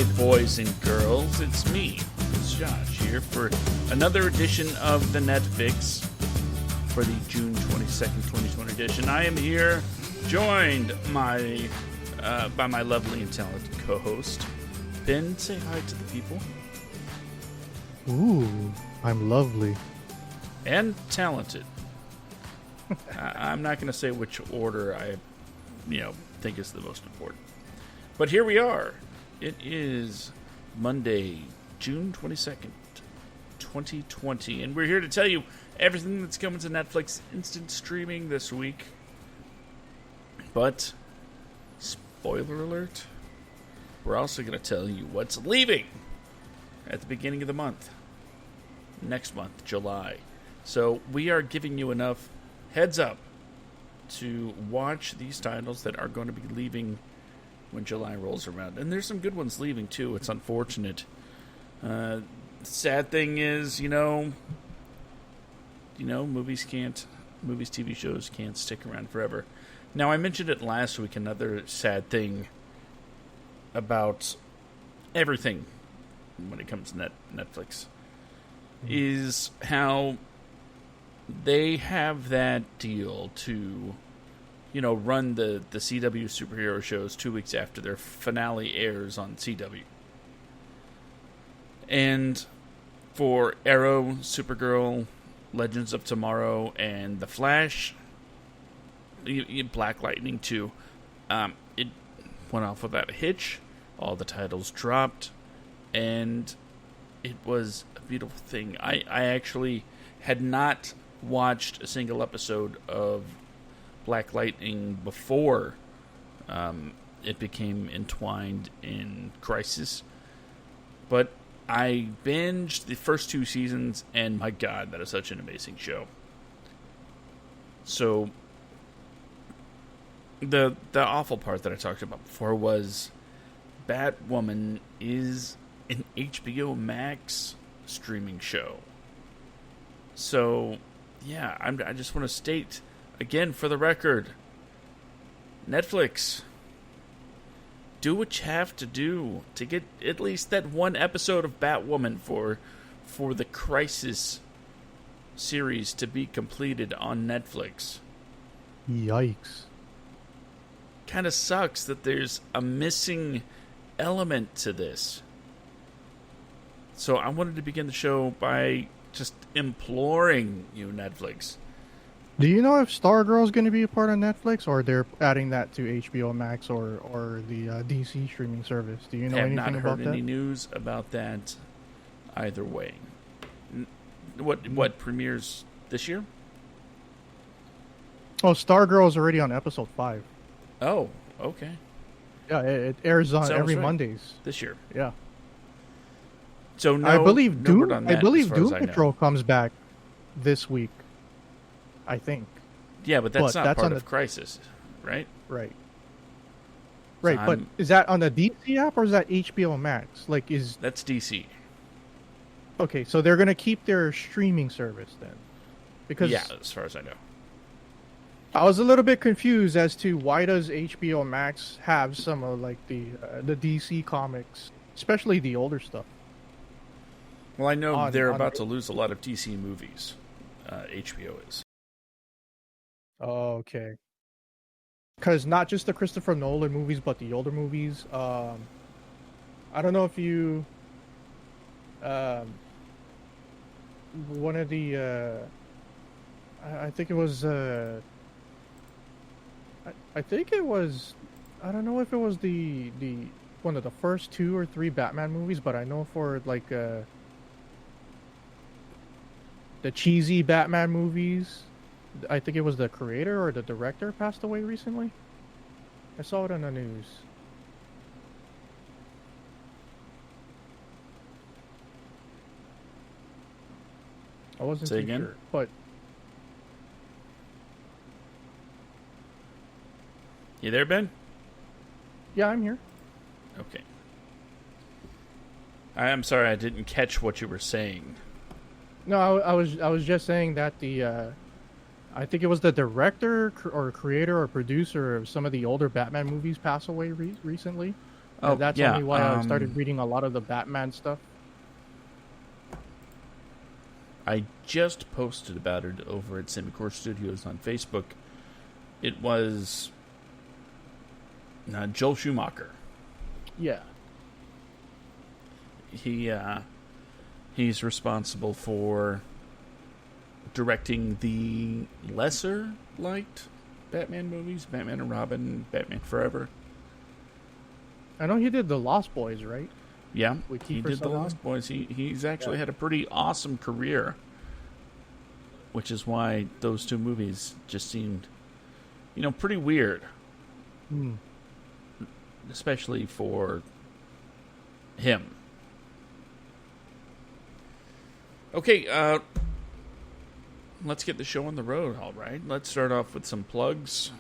Hey, boys and girls, it's me, it's Josh, here for another edition of the Netfix for the June 22nd, 2020 edition. I am here, joined by my lovely and talented co-host, Ben. Say hi to the people. Ooh, I'm lovely. And talented. I'm not going to say which order I, think is the most important. But here we are. It is Monday, June 22nd, 2020, and we're here to tell you everything that's coming to Netflix instant streaming this week. But, spoiler alert, we're also going to tell you what's leaving at the beginning of the month. Next month, July. So we are giving you enough heads up to watch these titles that are going to be leaving when July rolls around. And there's some good ones leaving, too. It's unfortunate. Sad thing is, movies, TV shows can't stick around forever. Now, I mentioned it last week, another sad thing about everything when it comes to Netflix is how they have that deal to run the CW superhero shows 2 weeks after their finale airs on CW. And for Arrow, Supergirl, Legends of Tomorrow, and The Flash, Black Lightning too, it went off without a hitch. All the titles dropped, and it was a beautiful thing. I actually had not watched a single episode of Black Lightning before it became entwined in Crisis. But I binged the first 2 seasons, and my God, that is such an amazing show. So, the awful part that I talked about before was Batwoman is an HBO Max streaming show. So, yeah, I just want to state again, for the record, Netflix, do what you have to do to get at least that one episode of Batwoman for the Crisis series to be completed on Netflix. Yikes. Kind of sucks that there's a missing element to this. So I wanted to begin the show by just imploring you, Netflix. Do you know if Stargirl's going to be a part of Netflix, or they're adding that to HBO Max or the DC streaming service? Do you know anything about that? I have not heard any news about that either way. What premieres this year? Oh, Stargirl's already on episode 5. Oh, okay. Yeah, it airs on every Mondays this year. Yeah. So no, I believe no word on that, I believe Doom Patrol comes back this week. I think. Yeah, but that's not part of Crisis, right? Right. Right, but is that on the DC app or is that HBO Max? That's DC. Okay, so they're going to keep their streaming service then. Because yeah, as far as I know. I was a little bit confused as to why does HBO Max have some of the DC comics, especially the older stuff. Well, I know they're about to lose a lot of DC movies. HBO is. Oh, okay. Because not just the Christopher Nolan movies, but the older movies. I don't know if you... one of the... I think it was... I think it was... I don't know if it was the one of the first 2 or 3 Batman movies, but I know for the cheesy Batman movies... I think it was the creator or the director passed away recently. I saw it on the news. I wasn't too sure, but you there, Ben? Yeah, I'm here. Okay. I'm sorry, I didn't catch what you were saying. No, I was just saying that I think it was the director or creator or producer of some of the older Batman movies passed away recently. Oh, That's yeah. only why I started reading a lot of the Batman stuff. I just posted about it over at Semicore Studios on Facebook. It was Joel Schumacher. Yeah. He's responsible for directing the lesser liked Batman movies, Batman and Robin, Batman Forever. I know he did the Lost Boys, right? Yeah, With he Kiefer did the Sutherland? Lost Boys. He's actually had a pretty awesome career, which is why those two movies just seemed, pretty weird, especially for him. Okay, let's get the show on the road, all right? Let's start off with some plugs.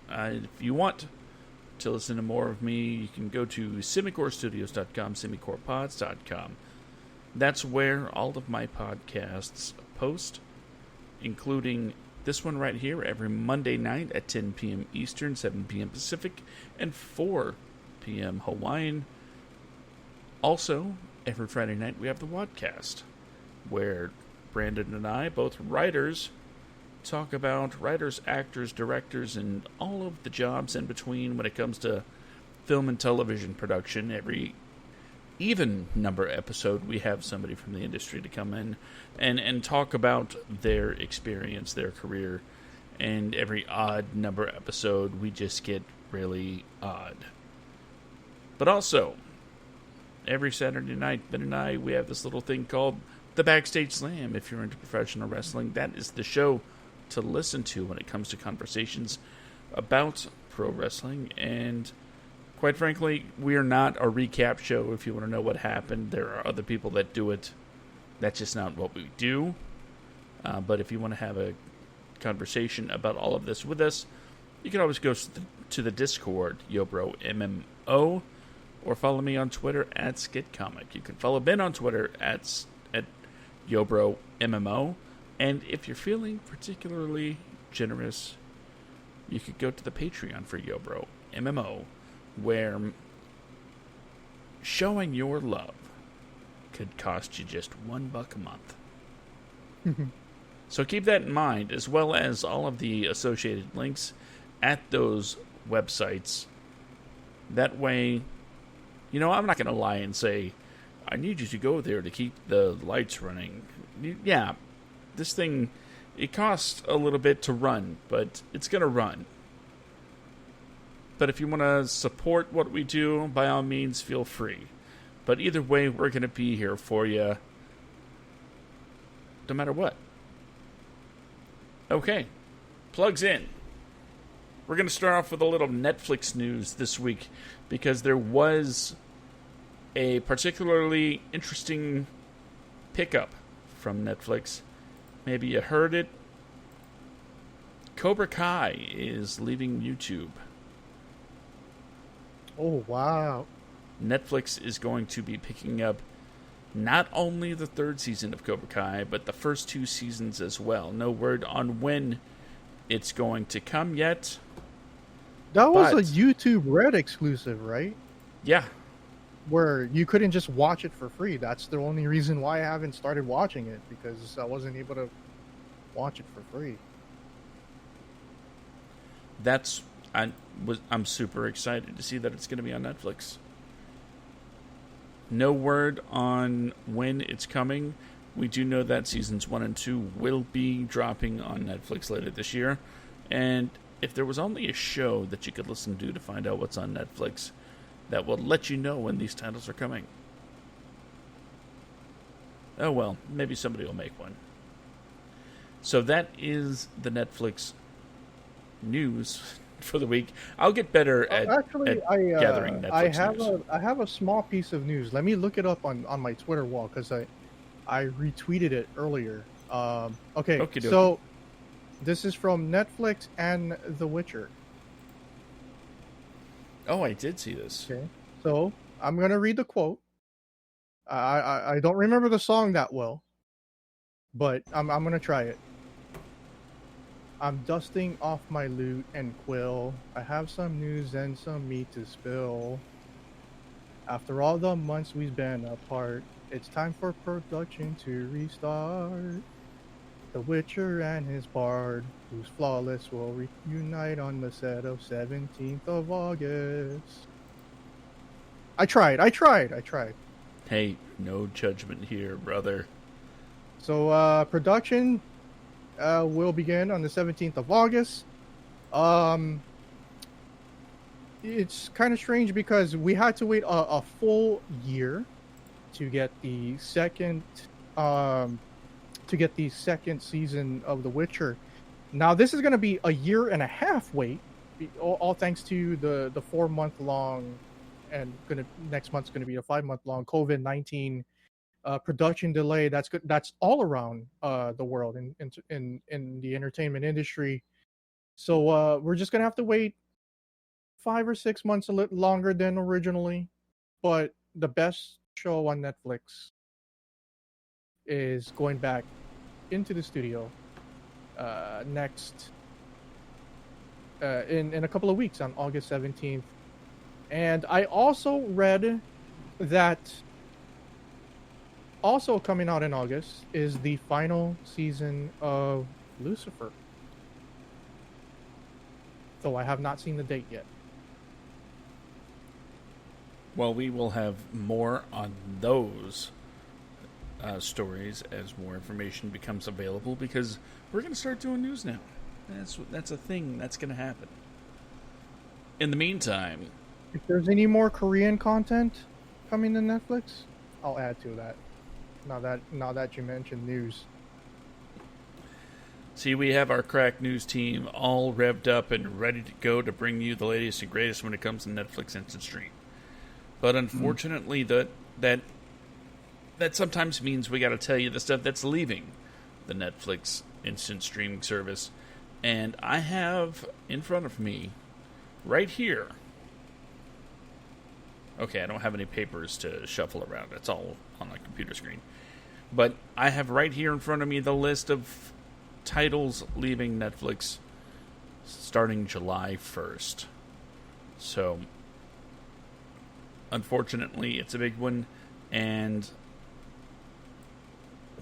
If you want to listen to more of me, you can go to semicorestudios.com, semicorepods.com. That's where all of my podcasts post, including this one right here every Monday night at 10 p.m. Eastern, 7 p.m. Pacific, and 4 p.m. Hawaiian. Also, every Friday night we have the Wadcast, where Brandon and I, both writers, talk about writers, actors, directors, and all of the jobs in between when it comes to film and television production. Every even number episode, we have somebody from the industry to come in and talk about their experience, their career. And every odd number episode, we just get really odd. But also, every Saturday night, Ben and I, we have this little thing called the Backstage Slam. If you're into professional wrestling, that is the show to listen to when it comes to conversations about pro wrestling. And quite frankly, we are not a recap show. If you want to know what happened, there are other people that do it. That's just not what we do. But if you want to have a conversation about all of this with us, you can always go to the Discord, YoBro MMO, or follow me on Twitter at SkitComic. You can follow Ben on Twitter at YoBro MMO. And if you're feeling particularly generous, you could go to the Patreon for YoBro MMO, where showing your love could cost you just $1 a month. So keep that in mind, as well as all of the associated links at those websites. That way, I'm not going to lie and say, I need you to go there to keep the lights running. Yeah, this thing, it costs a little bit to run, but it's going to run. But if you want to support what we do, by all means, feel free. But either way, we're going to be here for you, no matter what. Okay, plugs in. We're going to start off with a little Netflix news this week, because there was a particularly interesting pickup from Netflix. Maybe you heard it. Cobra Kai is leaving YouTube. Oh, wow. Netflix is going to be picking up not only the third season of Cobra Kai, but the first 2 seasons as well. No word on when it's going to come yet. That was a YouTube Red exclusive, right? Yeah. Where you couldn't just watch it for free. That's the only reason why I haven't started watching it, because I wasn't able to watch it for free. I'm super excited to see that it's going to be on Netflix. No word on when it's coming. We do know that seasons 1 and 2 will be dropping on Netflix later this year. And if there was only a show that you could listen to find out what's on Netflix, that will let you know when these titles are coming. Oh well, maybe somebody will make one. So that is the Netflix news for the week. I'll get better at gathering Netflix news. I have a small piece of news. Let me look it up on my Twitter wall, because I retweeted it earlier. Okay, Okey-dokey. So this is from Netflix and The Witcher. Oh, I did see this. Okay, so I'm gonna read the quote. I don't remember the song that well, but I'm gonna try it. I'm dusting off my loot and quill. I have some news and some meat to spill. After all the months we've been apart, it's time for production to restart. The Witcher and his bard, who's flawless, will reunite on the set of 17th of August. I tried. Hey, no judgment here, brother. So, production will begin on the 17th of August. It's kind of strange because we had to wait a full year to get the second season of The Witcher. Now this is going to be a year and a half wait, all thanks to the 4 month long, and next month's going to be a 5 month long COVID-19 production delay. That's all around the world in the entertainment industry. So we're just gonna have to wait 5 or 6 months, a little longer than originally. But the best show on Netflix is going back into the studio next in a couple of weeks on August 17th. And I also read that also coming out in August is the final season of Lucifer. Though I have not seen the date yet. Well, we will have more on those stories as more information becomes available, because we're going to start doing news now. That's a thing that's going to happen. In the meantime, if there's any more Korean content coming to Netflix, I'll add to that. Now that you mentioned news. See, we have our crack news team all revved up and ready to go to bring you the latest and greatest when it comes to Netflix Instant Stream. But unfortunately, that sometimes means we got to tell you the stuff that's leaving the Netflix Instant Streaming service. And I have in front of me, right here. Okay, I don't have any papers to shuffle around. It's all on my computer screen. But I have right here in front of me the list of titles leaving Netflix starting July 1st. So, unfortunately, it's a big one. And,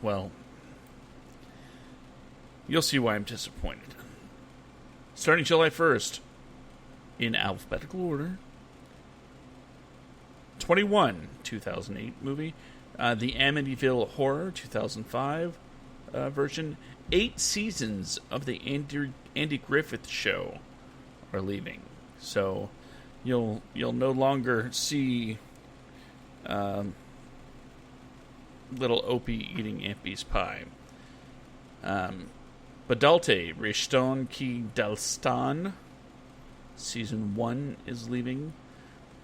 well, you'll see why I'm disappointed. Starting July 1st, in alphabetical order, 21, 2008 movie. The Amityville Horror, 2005 version. 8 seasons of the Andy Griffith Show are leaving. So you'll no longer see little Opie eating Aunt Bee's pie. Badalte, Rishton Ki Dalstan, season 1 is leaving.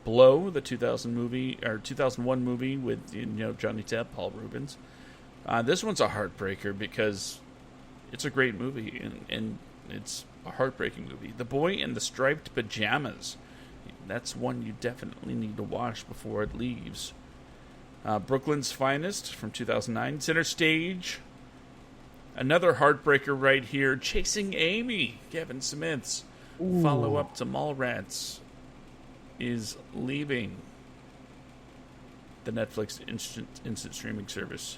Blow, the 2001 movie with Johnny Depp, Paul Rubens. This one's a heartbreaker because it's a great movie and it's a heartbreaking movie. The Boy in the Striped Pajamas. That's one you definitely need to watch before it leaves. Brooklyn's Finest from 2009. Center Stage. Another heartbreaker right here. Chasing Amy. Kevin Smith's follow-up to Mallrats is leaving the Netflix instant streaming service.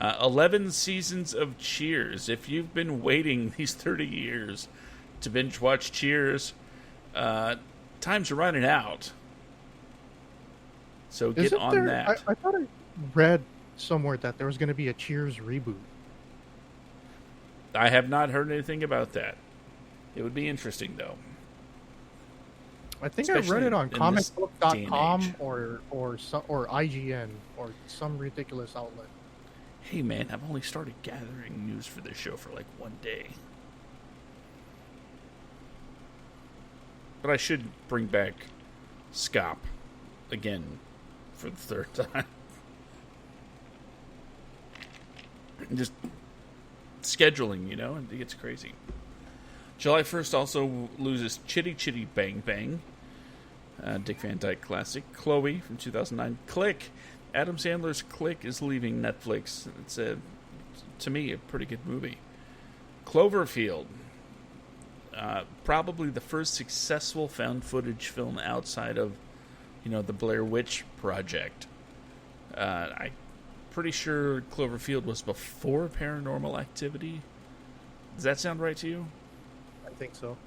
11 seasons of Cheers. If you've been waiting these 30 years to binge watch Cheers, time's running out. So get on that. I thought I read somewhere that there was going to be a Cheers reboot. I have not heard anything about that. It would be interesting, though. I think I read it on comicbook.com or IGN or some ridiculous outlet. Hey, man, I've only started gathering news for this show for like one day. But I should bring back Scop again for the third time. Just scheduling, it gets crazy. July 1st also loses Chitty Chitty Bang Bang, Dick Van Dyke classic. Chloe from 2009. Click. Adam Sandler's Click is leaving Netflix. It's to me, a pretty good movie. Cloverfield. Probably the first successful found footage film outside of, the Blair Witch Project. I'm pretty sure Cloverfield was before Paranormal Activity. Does that sound right to you? I think so.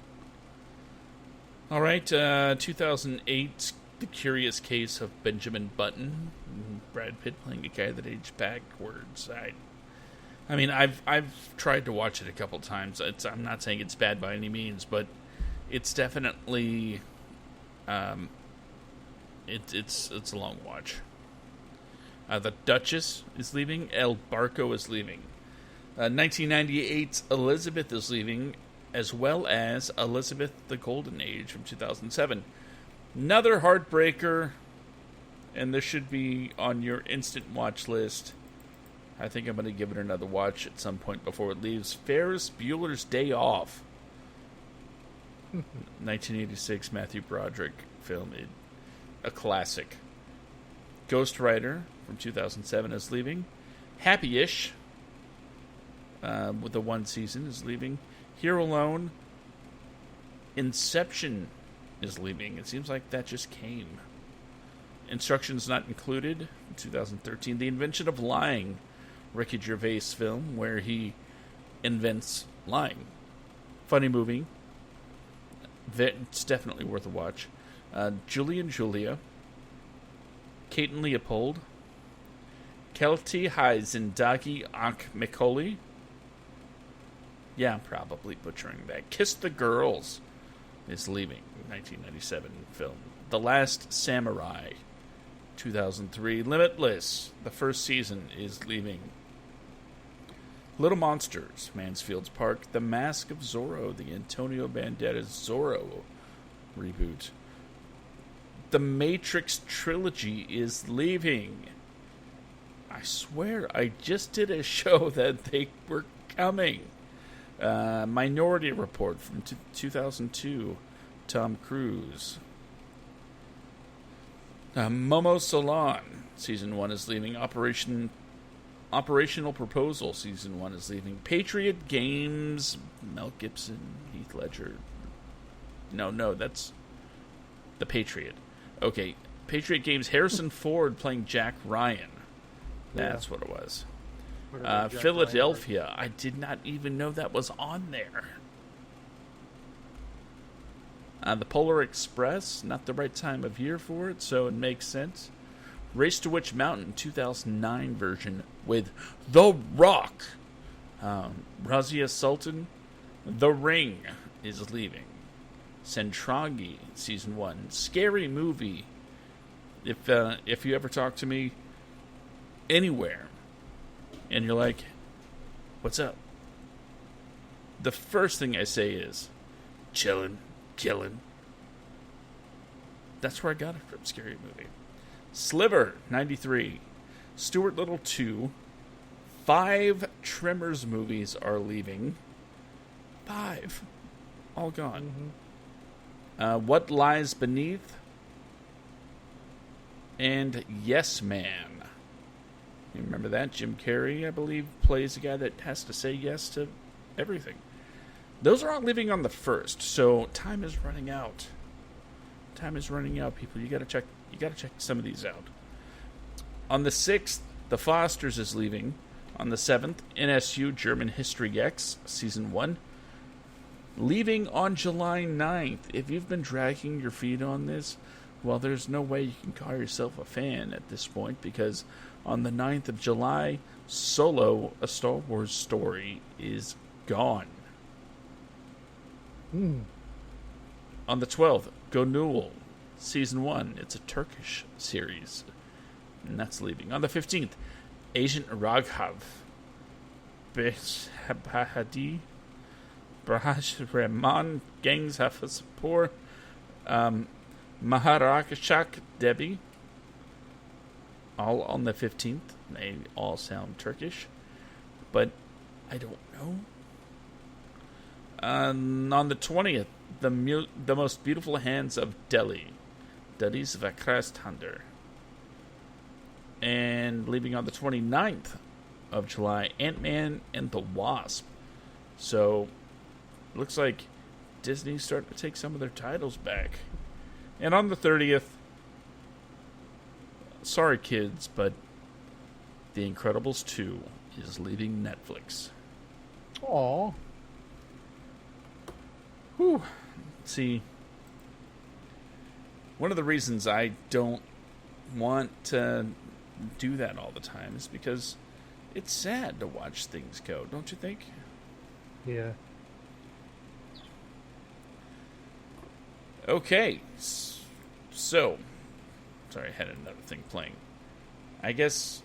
All right, 2008, The Curious Case of Benjamin Button. Brad Pitt playing a guy that aged backwards. I mean, I've tried to watch it a couple times. I'm not saying it's bad by any means, but it's definitely it's a long watch. The Duchess is leaving. El Barco is leaving. 1998's Elizabeth is leaving, as well as Elizabeth the Golden Age from 2007. Another heartbreaker, and this should be on your instant watch list. I think I'm going to give it another watch at some point before it leaves. Ferris Bueller's Day Off. 1986 Matthew Broderick film. A classic. Ghost Rider from 2007 is leaving. Happy-ish, with the one season, is leaving. Here Alone. Inception is leaving. It seems like that just came. Instructions Not Included in 2013. The Invention of Lying, Ricky Gervais film where he invents lying. Funny movie. It's definitely worth a watch. Julie and Julia. Kate and Leopold. Kelty Zindagi Ankh Mikoli. Yeah, I'm probably butchering that. Kiss the Girls is leaving. 1997 film. The Last Samurai. 2003. Limitless. The first season is leaving. Little Monsters. Mansfield's Park. The Mask of Zorro. The Antonio Banderas Zorro reboot. The Matrix trilogy is leaving. I swear, I just did a show that they were coming. Minority Report from 2002. Tom Cruise. Momo Salon. Season 1 is leaving. Operational Proposal. Season 1 is leaving. Patriot Games. Mel Gibson. Heath Ledger. No, that's The Patriot. Okay, Patriot Games. Harrison Ford playing Jack Ryan. That's what it was. Philadelphia. Ryan? I did not even know that was on there. The Polar Express. Not the right time of year for it, so it makes sense. Race to Witch Mountain, 2009 version with The Rock. Razia Sultan. The Ring is leaving. Centragi, Season 1. Scary Movie. If you ever talk to me anywhere and you're like, what's up? The first thing I say is, chillin', killin'. That's where I got it from, Scary Movie. Sliver, 93. Stuart Little 2. 5 Tremors movies are leaving. 5. All gone. Mm-hmm. What Lies Beneath, and Yes Man. You remember that? Jim Carrey, I believe, plays a guy that has to say yes to everything. Those are all leaving on the 1st, so time is running out. Time is running out, people. You gotta check some of these out. On the 6th, The Fosters is leaving. On the 7th, NSU German History X, Season 1. Leaving on July 9th. If you've been dragging your feet on this, well, there's no way you can call yourself a fan at this point, because on the 9th of July, Solo, A Star Wars Story, is gone. On the 12th, Gönül, Season 1. It's a Turkish series, and that's leaving. On the 15th, Agent Raghav, Behzadi, Braj Rahman, Gangs Hafazpur, Maharakshak Debi, all on the 15th. They all sound Turkish, but I don't know. On the 20th, the Most Beautiful Hands of Delhi, Delhi's Vakrastander. And leaving on the 29th of July, Ant-Man and the Wasp. So, looks like Disney's starting to take some of their titles back. And on the 30th, sorry, kids, but The Incredibles 2 is leaving Netflix. Aw. Whew. See, one of the reasons I don't want to do that all the time is because it's sad to watch things go, don't you think? Yeah. Okay, so sorry, I had another thing playing. I guess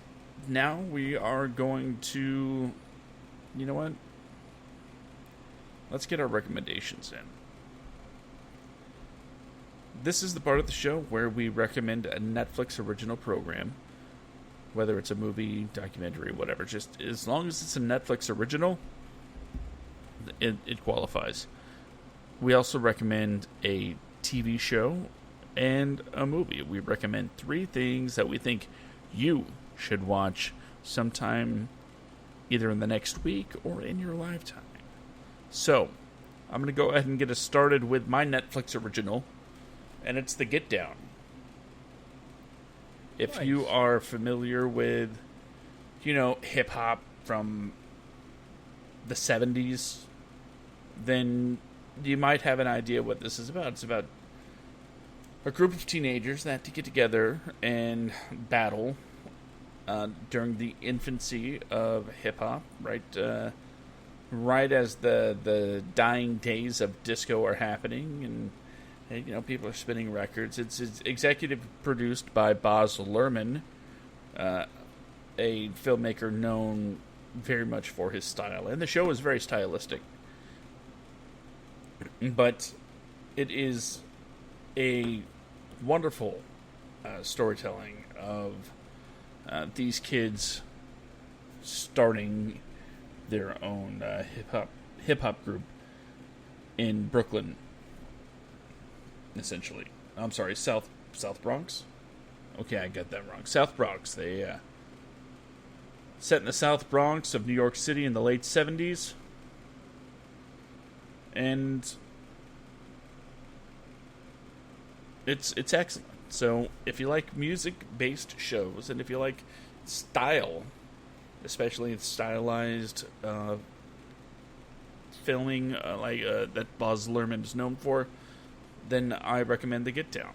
now we are going to, you know what? Let's get our recommendations in. This is the part of the show where we recommend a Netflix original program, whether it's a movie, documentary, whatever. Just as long as it's a Netflix original, it qualifies. We also recommend a TV show and a movie. We recommend 3 things that we think you should watch sometime either in the next week or in your lifetime. So, I'm going to go ahead and get us started with my Netflix original, and it's The Get Down. If you are familiar with, hip hop from the 70s, then you might have an idea what this is about. It's about a group of teenagers that get together and battle during the infancy of hip hop, right as the dying days of disco are happening, and people are spinning records. It's executive produced by Baz Luhrmann, a filmmaker known very much for his style, and the show is very stylistic. But it is a wonderful storytelling of these kids starting their own hip hop group in Brooklyn, essentially. I'm sorry, South Bronx. Okay, I got that wrong. South Bronx. They set in the South Bronx of New York City in the late 70s. And it's excellent. So if you like music-based shows, and if you like style, especially in stylized filming that Baz Luhrmann is known for, then I recommend The Get Down.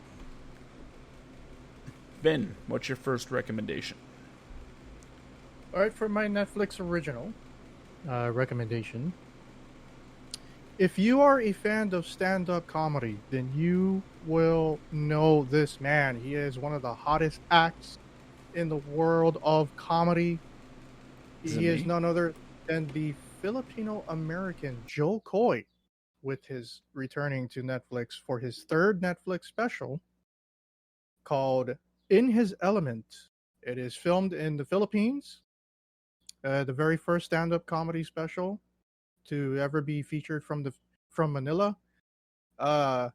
Ben, what's your first recommendation? All right, for my Netflix original recommendation. If you are a fan of stand-up comedy, then you will know this man. He is one of the hottest acts in the world of comedy. He is none other than the Filipino-American Joe Coy, with his returning to Netflix for his 3rd Netflix special called In His Element. It is filmed in the Philippines, the very first stand-up comedy special to ever be featured from Manila. The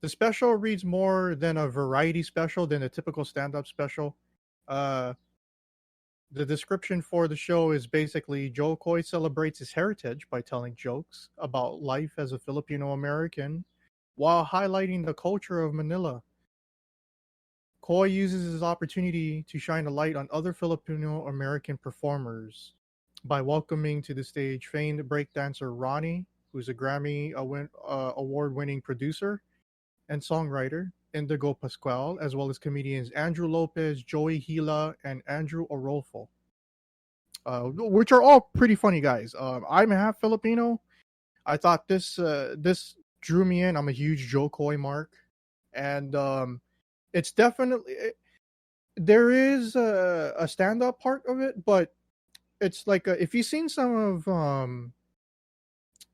special reads more than a variety special than a typical stand-up special. The description for the show is basically Joe Coy celebrates his heritage by telling jokes about life as a Filipino American while highlighting the culture of Manila. Coy uses his opportunity to shine a light on other Filipino American performers by welcoming to the stage famed breakdancer Ronnie, who's a Grammy award-winning producer and songwriter, Indigo Pascual, as well as comedians Andrew Lopez, Joey Gila, and Andrew Orolfo, which are all pretty funny guys. I'm half Filipino. I thought this drew me in. I'm a huge Joe Coy mark, and it's definitely there is a stand-up part of it, but it's like if you've seen some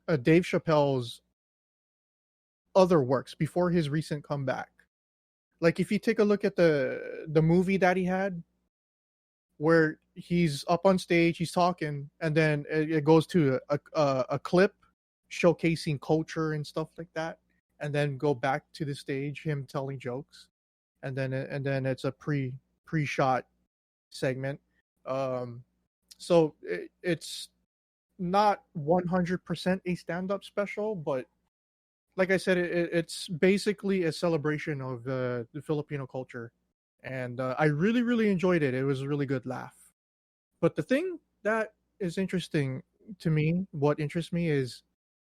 of Dave Chappelle's other works before his recent comeback. Like if you take a look at the movie that he had, where he's up on stage, he's talking, and then it goes to a clip showcasing culture and stuff like that, and then go back to the stage, him telling jokes, and then it's a pre-shot segment. So it's not 100% a stand-up special, but like I said, it's basically a celebration of the Filipino culture and I really really enjoyed it. It was a really good laugh. But the thing that is interesting to me, what interests me is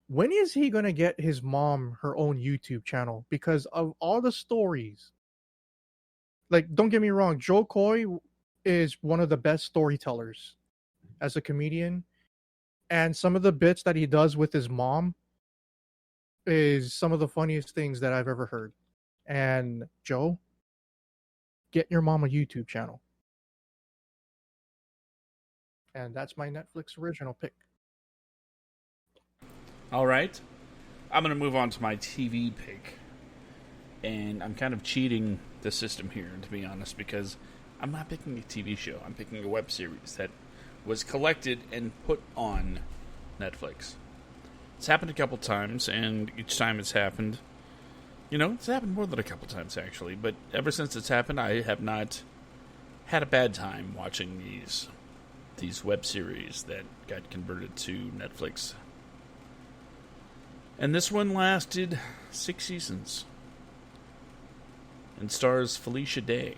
when is he gonna get his mom her own YouTube channel? Because of all the stories, like don't get me wrong, Joe Coy is one of the best storytellers as a comedian, and some of the bits that he does with his mom is some of the funniest things that I've ever heard. And Joe, get your mom a YouTube channel. And that's my Netflix original pick. All right. I'm going to move on to my TV pick. And I'm kind of cheating the system here, to be honest, because I'm not picking a TV show. I'm picking a web series that was collected and put on Netflix. It's happened a couple times, and each time it's happened, it's happened more than a couple times, actually. But ever since it's happened, I have not had a bad time watching these web series that got converted to Netflix. And this one lasted 6 seasons and stars Felicia Day.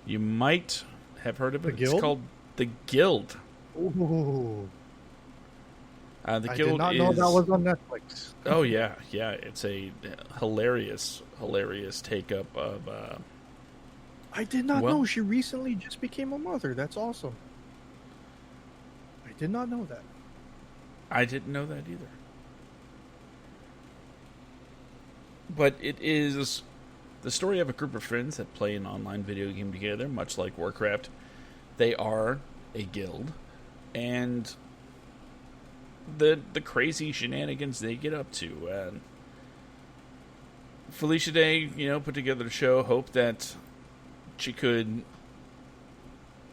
You might have heard of it. The Guild? It's called The Guild. Ooh. The I Guild did not know that was on Netflix. Oh yeah. It's a hilarious take up of. I did not know she recently just became a mother. That's awesome. I did not know that. I didn't know that either. But it is the story of a group of friends that play an online video game together, much like Warcraft. They are a guild, and the crazy shenanigans they get up to. And Felicia Day, put together the show, hoped that she could,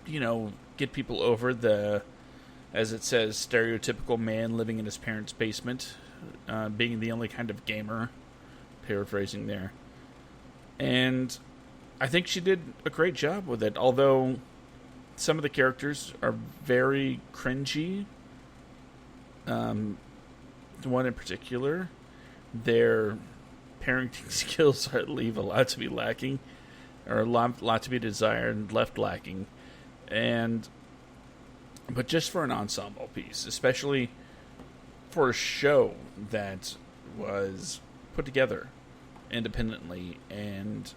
get people over the, as it says, stereotypical man living in his parents' basement, being the only kind of gamer, paraphrasing there. And I think she did a great job with it, although some of the characters are very cringy. The one in particular, their parenting skills leave a lot to be lacking, or a lot to be desired and left lacking. But just for an ensemble piece, especially for a show that was put together independently and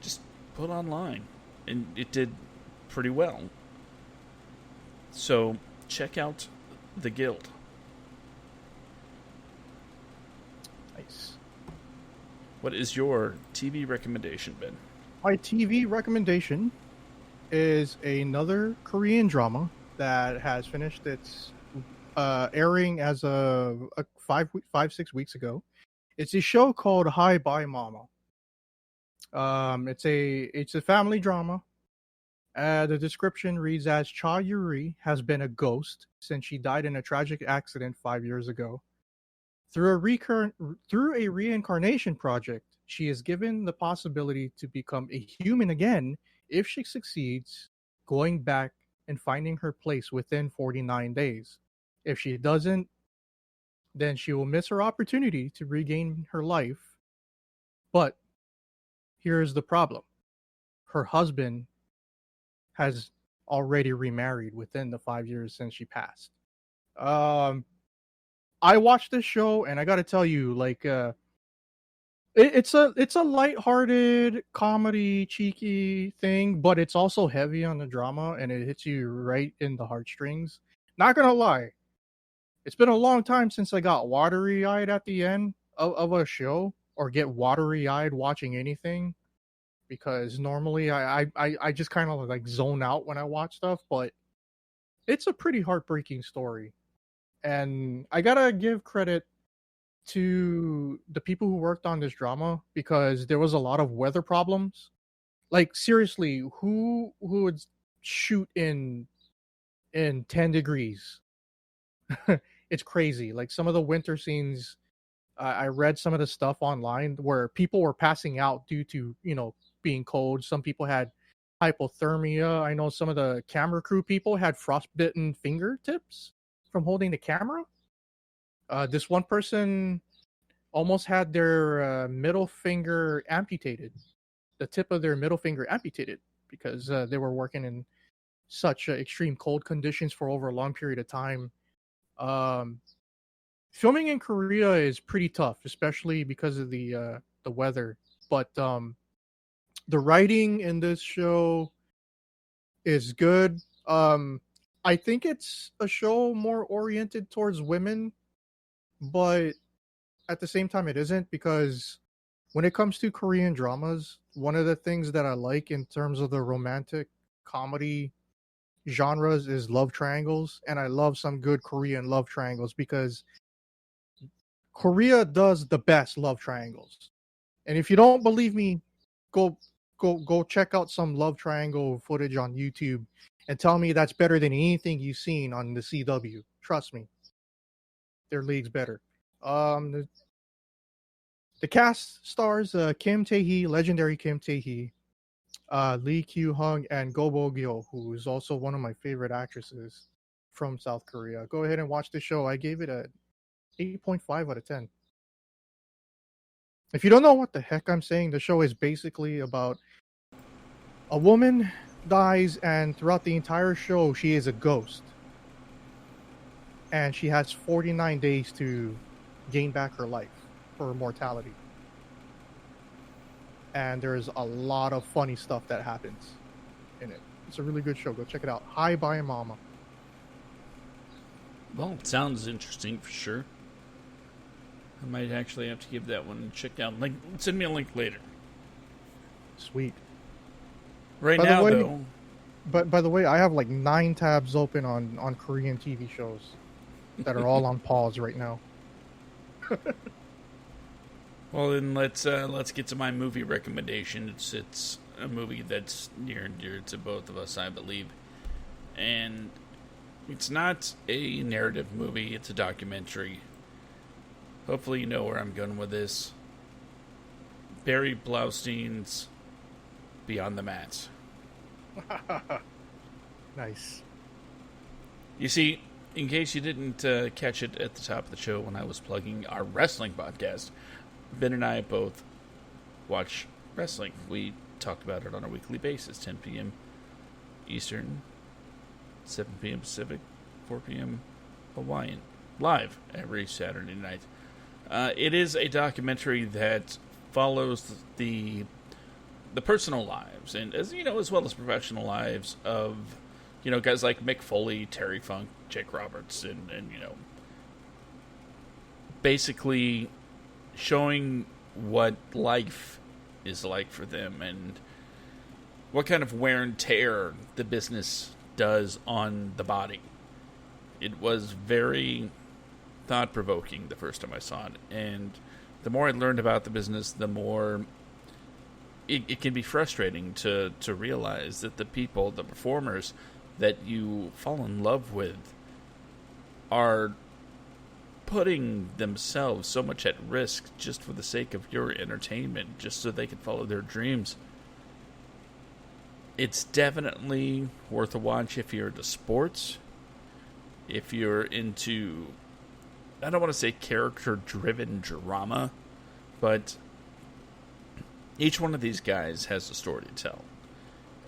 just put online, and it did pretty well. So check out The Guild. Nice. What is your TV recommendation, Ben? My TV recommendation is another Korean drama that has finished its airing as of 6 weeks ago. It's a show called Hi Bye Mama. It's a family drama. The description reads as Cha Yuri has been a ghost since she died in a tragic accident 5 years ago. Through a reincarnation project, she is given the possibility to become a human again if she succeeds going back and finding her place within 49 days. If she doesn't, then she will miss her opportunity to regain her life. But here's the problem. Her husband has already remarried within the 5 years since she passed. I watched this show, and I got to tell you, it's a lighthearted comedy, cheeky thing, but it's also heavy on the drama, and it hits you right in the heartstrings. Not gonna lie, it's been a long time since I got watery-eyed at the end of a show, or get watery-eyed watching anything, because normally I just kind of like zone out when I watch stuff, but it's a pretty heartbreaking story. And I gotta give credit to the people who worked on this drama, because there was a lot of weather problems. Like seriously, who would shoot in 10 degrees? It's crazy. Like some of the winter scenes, I read some of the stuff online where people were passing out due to being cold. Some people had hypothermia. I know some of the camera crew people had frostbitten fingertips from holding the camera. This one person almost had their middle finger amputated, the tip of their middle finger amputated because they were working in such extreme cold conditions for over a long period of time. Um, Filming in Korea is pretty tough, especially because of the weather. But the writing in this show is good. I think it's a show more oriented towards women, but at the same time, it isn't, because when it comes to Korean dramas, one of the things that I like in terms of the romantic comedy genres is love triangles, and I love some good Korean love triangles because Korea does the best love triangles. And if you don't believe me, go go check out some love triangle footage on YouTube and tell me that's better than anything you've seen on the CW. Trust me, their league's better. The cast stars Kim Tae-hee, legendary Kim Tae-hee, Lee Kyu-hung, and Go Bo-gyo, who is also one of my favorite actresses from South Korea. Go ahead and watch the show. I gave it a 8.5 out of 10. If you don't know what the heck I'm saying, the show is basically about a woman dies, and throughout the entire show, she is a ghost. And she has 49 days to gain back her life for mortality. And there's a lot of funny stuff that happens in it. It's a really good show. Go check it out. Hi, Bye, Mama. Well, it sounds interesting for sure. I might actually have to give that one a check out. Send me a link later. Sweet. Right now, though. But by the way, I have like 9 tabs open on Korean TV shows that are all on pause right now. Well, then let's get to my movie recommendation. It's a movie that's near and dear to both of us, I believe, and it's not a narrative movie. It's a documentary. Hopefully, you know where I'm going with this. Barry Blaustein's Beyond the Mat. Nice. You see, in case you didn't catch it at the top of the show when I was plugging our wrestling podcast, Ben and I both watch wrestling. We talk about it on a weekly basis, 10 p.m. Eastern, 7 p.m. Pacific, 4 p.m. Hawaiian, live every Saturday night. It is a documentary that follows the personal lives, and as well as professional lives of guys like Mick Foley, Terry Funk, Jake Roberts, and basically showing what life is like for them and what kind of wear and tear the business does on the body. It was very thought-provoking the first time I saw it, and the more I learned about the business, the more it can be frustrating to realize that the people, the performers that you fall in love with are putting themselves so much at risk just for the sake of your entertainment, just so they can follow their dreams. It's definitely worth a watch if you're into sports, if you're into, I don't want to say character-driven drama, but each one of these guys has a story to tell.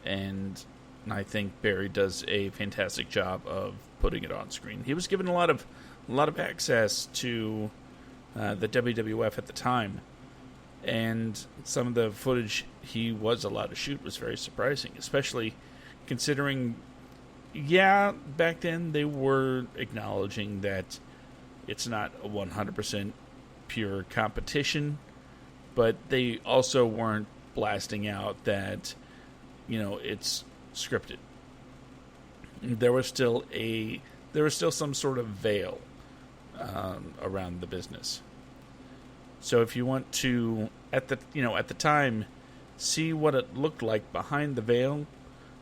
And I think Barry does a fantastic job of putting it on screen. He was given a lot of access to the WWF at the time, and some of the footage he was allowed to shoot was very surprising, especially considering, back then they were acknowledging that it's not a 100% pure competition, but they also weren't blasting out that it's scripted. There was still some sort of veil around the business. So if you want to, at the time, see what it looked like behind the veil,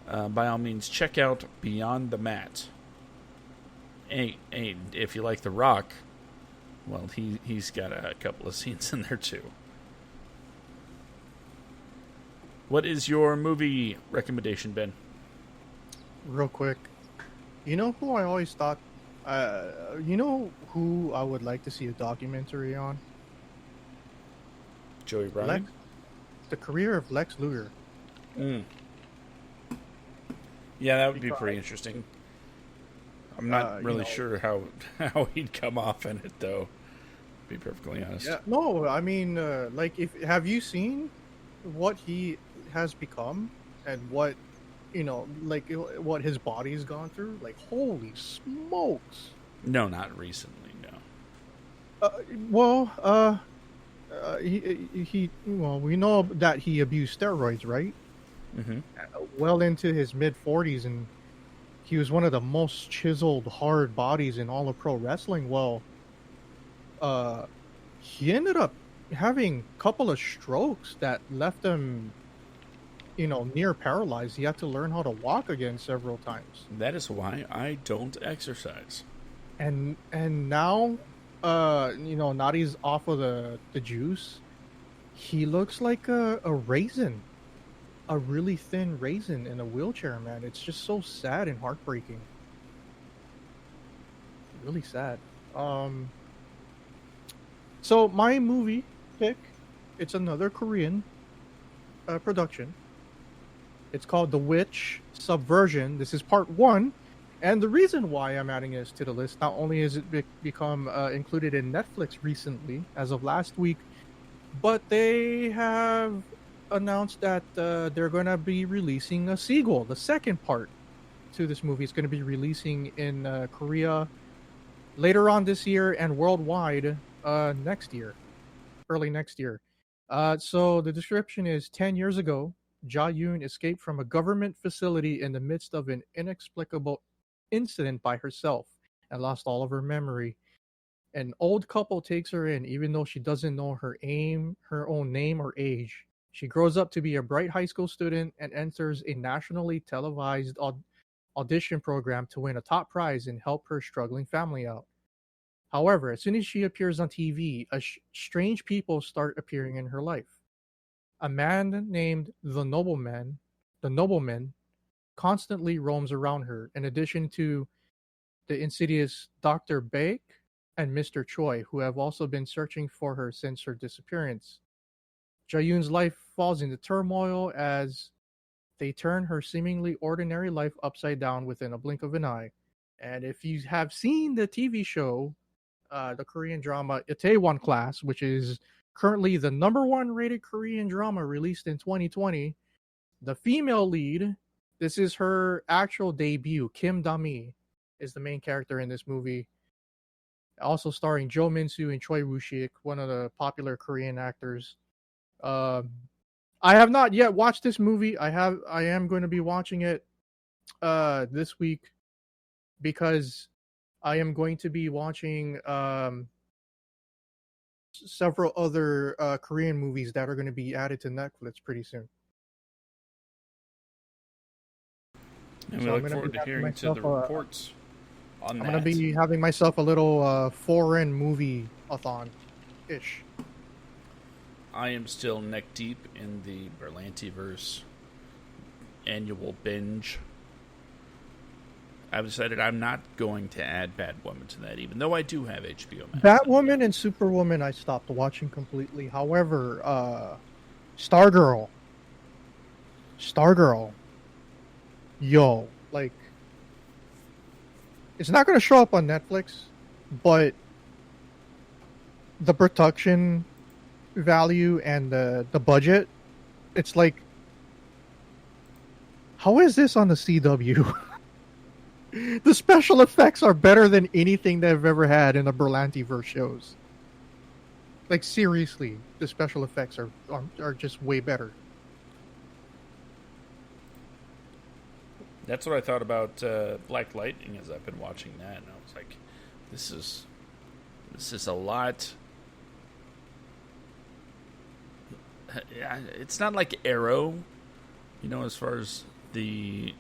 by all means, check out Beyond the Mat. And if you like The Rock, well, he's got a couple of scenes in there too. What is your movie recommendation, Ben? Real quick, you know who I always thought, who I would like to see a documentary on? Joey Ryan? The career of Lex Luger. Mm. Yeah, that would be Because, pretty interesting. I'm not really sure how he'd come off in it, though. To be perfectly honest. Yeah. No, I mean, like, if have you seen what he has become and what like what his body's gone through? Like, holy smokes! No, not recently. No. Well, well, we know that he abused steroids, right? Mm-hmm. Well into his mid 40s, and he was one of the most chiseled, hard bodies in all of pro wrestling. Well, uh, he ended up having a couple of strokes that left him, near paralyzed. He had to learn how to walk again several times. That is why I don't exercise. And now, now that he's off of the juice, he looks like a raisin, a really thin raisin in a wheelchair, man. It's just so sad and heartbreaking. Really sad. So my movie pick, it's another Korean production. It's called The Witch Subversion. This is part one. And the reason why I'm adding this to the list, not only has it become included in Netflix recently, as of last week, but they have announced that they're going to be releasing a sequel. The second part to this movie is going to be releasing in Korea later on this year and worldwide next year, early next year. So the description is 10 years ago, Ja Yoon escaped from a government facility in the midst of an inexplicable incident by herself and lost all of her memory. An old couple takes her in, even though she doesn't know her own name or age. She grows up to be a bright high school student and enters a nationally televised audition program to win a top prize and help her struggling family out. However, as soon as she appears on TV, strange people start appearing in her life. A man named the nobleman, constantly roams around her, in addition to the insidious Dr. Baek and Mr. Choi, who have also been searching for her since her disappearance. Jayoon's life falls into turmoil as they turn her seemingly ordinary life upside down within a blink of an eye. And if you have seen the TV show, the Korean drama Itaewon Class, which is currently the number one rated Korean drama released in 2020, the female lead, this is her actual debut, Kim Da-mi, is the main character in this movie. Also starring Jo Min-soo and Choi Woo-shik, one of the popular Korean actors. I have not yet watched this movie. I am going to be watching it this week because I am going to be watching several other Korean movies that are going to be added to Netflix pretty soon. And we look forward to hearing the reports on that. I'm going to be having myself a little foreign movie-a-thon-ish. I am still neck deep in the Berlantiverse annual binge. I've decided I'm not going to add Batwoman to that, even though I do have HBO Max. Batwoman and Superwoman I stopped watching completely. However, Stargirl, yo, like, it's not going to show up on Netflix, but the production value and the budget, it's like, how is this on the CW? The special effects are better than anything they've ever had in the Berlantiverse shows. Like, seriously, the special effects are just way better. That's what I thought about Black Lightning as I've been watching that, and I was like, this is a lot. It's not like Arrow, as far as the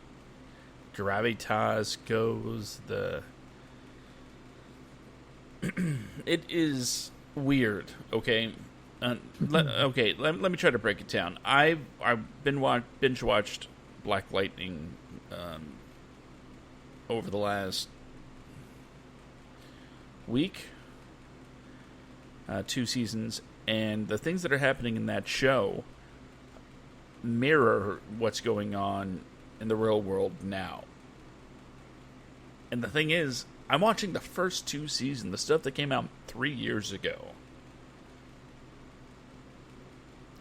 gravitas goes. It is weird. Okay, let me try to break it down. I've been binge watched Black Lightning over the last week, 2 seasons, And the things that are happening in that show mirror what's going on in the real world now. And the thing is, I'm watching the first 2 seasons, the stuff that came out 3 years ago.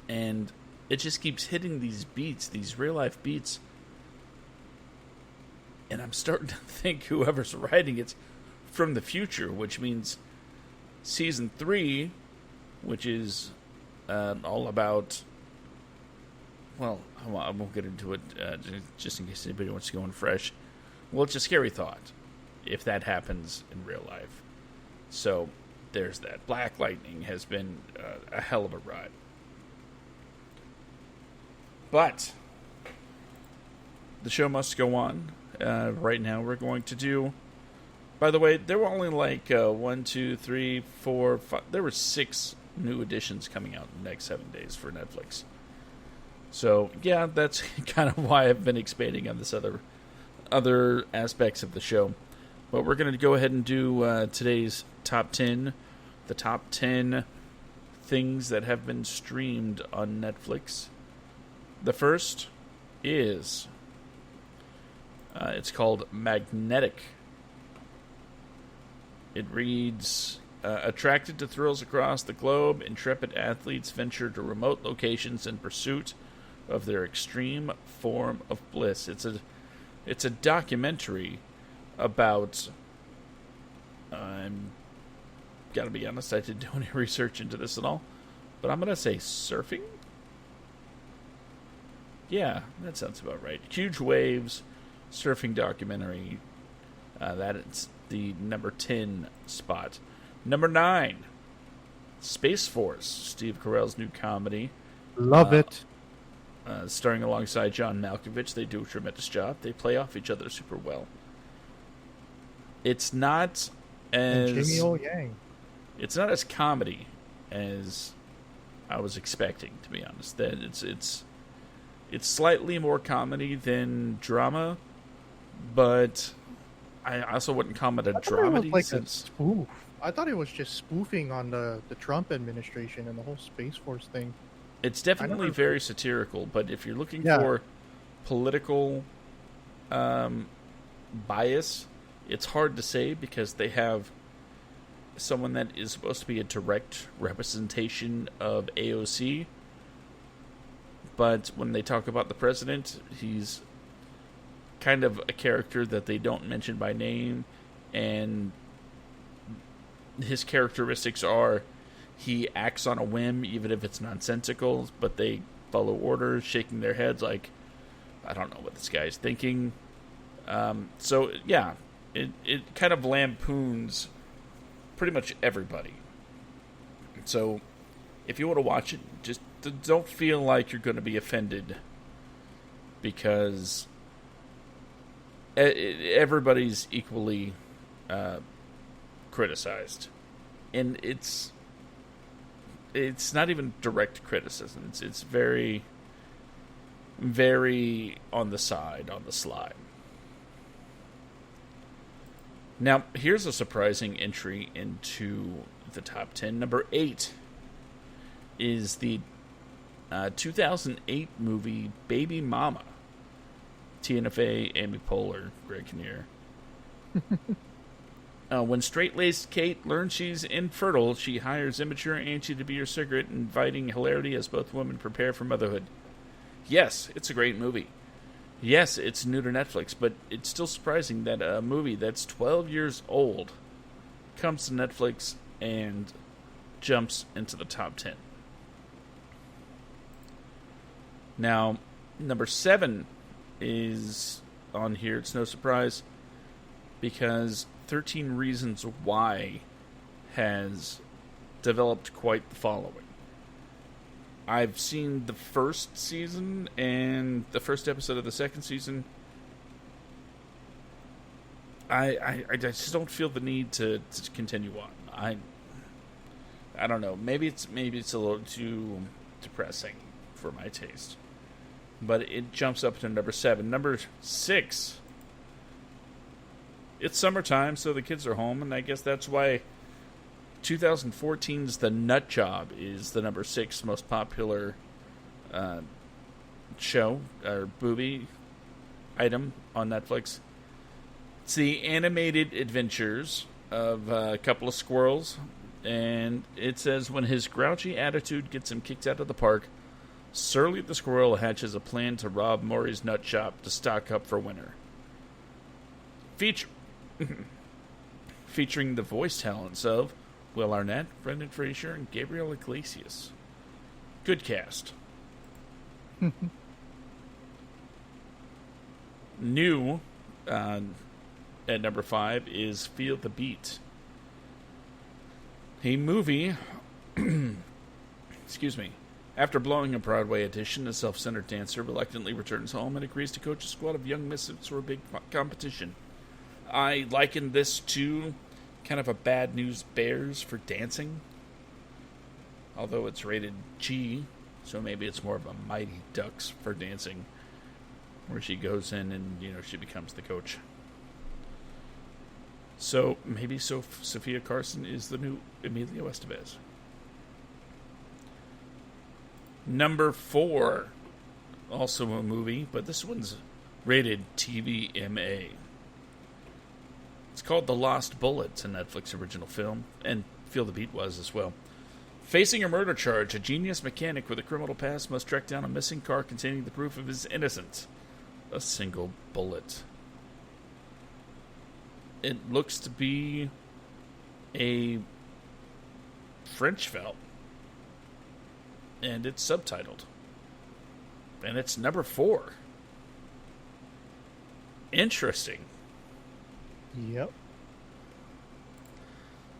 And it just keeps hitting these beats, these real-life beats. And I'm starting to think whoever's writing it's from the future, which means season 3, which is all about... Well, I won't get into it just in case anybody wants to go in fresh. Well, it's a scary thought if that happens in real life. So there's that. Black Lightning has been a hell of a ride. But the show must go on. Right now we're going to do... By the way, there were only like 1, 2, 3, 4, 5... There were 6 new editions coming out in the next 7 days for Netflix. So, yeah, that's kind of why I've been expanding on this other aspects of the show. But we're going to go ahead and do today's top 10. The top 10 things that have been streamed on Netflix. The first is... it's called Magnetic. It reads... attracted to thrills across the globe, intrepid athletes venture to remote locations in pursuit of their extreme form of bliss. It's a documentary about... I'm gotta be honest, I didn't do any research into this at all, but I'm gonna say surfing? Yeah, that sounds about right. Huge waves, surfing documentary. That is the number 10 spot. Number 9, Space Force, Steve Carell's new comedy. Love it. Starring alongside John Malkovich. They do a tremendous job. They play off each other super well. It's not as... And Jimmy O. Yang. It's not as comedy as I was expecting, to be honest. That it's slightly more comedy than drama, but I also wouldn't call it a dramedy. Like a spoof. I thought it was just spoofing on the Trump administration and the whole Space Force thing. It's definitely very satirical, but if you're looking for political bias, it's hard to say because they have someone that is supposed to be a direct representation of AOC, but when they talk about the president, he's kind of a character that they don't mention by name, and his characteristics are he acts on a whim even if it's nonsensical, but they follow orders, shaking their heads like, I don't know what this guy's thinking. So yeah, it kind of lampoons pretty much everybody. So if you want to watch it, just don't feel like you're going to be offended because everybody's equally criticized, and it's not even direct criticism. It's very, very on the side, on the slide. Now, here's a surprising entry into the top 10. Number 8 is the 2008 movie Baby Mama. Tina Fey, Amy Poehler, Greg Kinnear. When straight-laced Kate learns she's infertile, she hires immature Angie to be her surrogate, inviting hilarity as both women prepare for motherhood. Yes, it's a great movie. Yes, it's new to Netflix, but it's still surprising that a movie that's 12 years old comes to Netflix and jumps into the top 10. Now, number 7 is on here. It's no surprise because 13 Reasons Why has developed quite the following. I've seen the first season and the first episode of the second season. I just don't feel the need to continue on. I don't know. Maybe it's a little too depressing for my taste. But it jumps up to number 7. Number 6. It's summertime, so the kids are home, and I guess that's why 2014's The Nut Job is the number 6 most popular show or movie item on Netflix. It's the animated adventures of a couple of squirrels, and it says when his grouchy attitude gets him kicked out of the park, Surly the squirrel hatches a plan to rob Maury's nut shop to stock up for winter. Featuring the voice talents of Will Arnett, Brendan Fraser, and Gabriel Iglesias. Good cast. New at number 5 is Feel the Beat. A movie, excuse me, after blowing a Broadway audition, a self-centered dancer reluctantly returns home and agrees to coach a squad of young misfits for a big competition. I liken this to kind of a Bad News Bears for dancing, although it's rated G, so maybe it's more of a Mighty Ducks for dancing, where she goes in and, she becomes the coach. So maybe Sophia Carson is the new Emilio Estevez. Number 4, also a movie, but this one's rated TVMA. It's called The Lost Bullet. It's a Netflix original film, and Feel the Beat was as well. Facing a murder charge, a genius mechanic with a criminal past must track down a missing car containing the proof of his innocence. A single bullet. It looks to be a French film. And it's subtitled. And it's number 4. Interesting. Yep.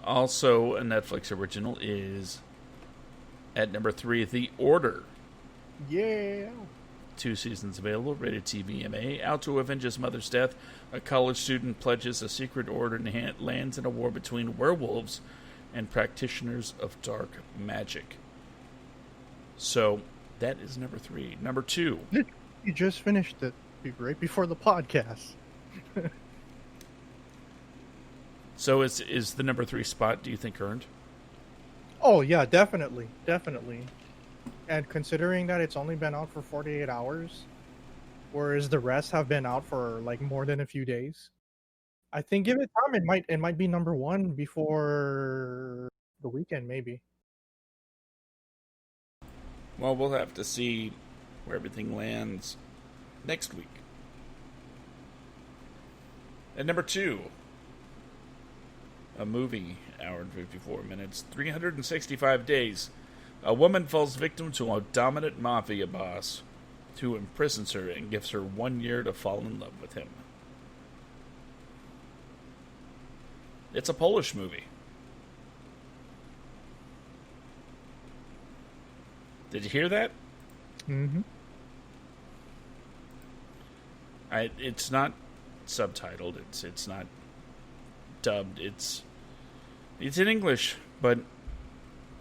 Also, a Netflix original is at number 3, The Order. Yeah. 2 seasons available, rated TVMA. Out to avenge his mother's death, a college student pledges a secret order and lands in a war between werewolves and practitioners of dark magic. So, that is number 3. Number 2. You just finished it right before the podcast. So, is the number 3 spot, do you think, earned? Oh, yeah, definitely. Definitely. And considering that it's only been out for 48 hours, whereas the rest have been out for more than a few days, I think give it time, it might be number 1 before the weekend, maybe. Well, we'll have to see where everything lands next week. At number 2, a movie, hour and 54 minutes, 365 days. A woman falls victim to a dominant mafia boss who imprisons her and gives her 1 year to fall in love with him. It's a Polish movie. Did you hear that? Mm-hmm. It's not subtitled. It's not dubbed. It's in English, but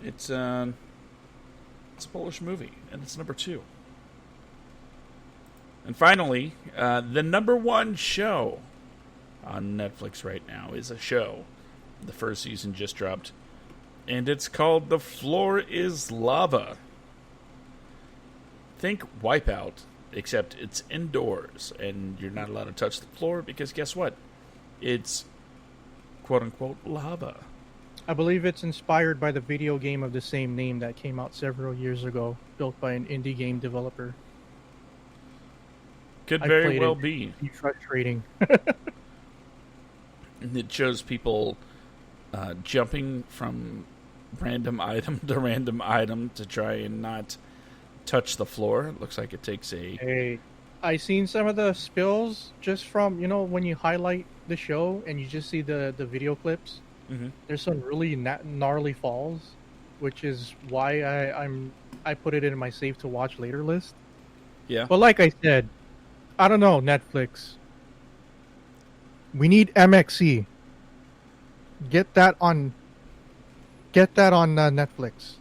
it's a Polish movie, and it's number 2. And finally, the number 1 show on Netflix right now is a show. The first season just dropped, and it's called The Floor is Lava. Think Wipeout, except it's indoors, and you're not allowed to touch the floor because guess what? It's quote-unquote lava. I believe it's inspired by the video game of the same name that came out several years ago, built by an indie game developer. Could very well be. It's frustrating. And it shows people jumping from random item to random item to try and not touch the floor. It looks like it takes a... Hey, I seen some of the spills just from, when you highlight the show and you just see the video clips. Mm-hmm. There's some really gnarly falls, which is why I put it in my save to watch later list. Yeah. But like I said, I don't know, Netflix. We need MXC. Get that on Netflix.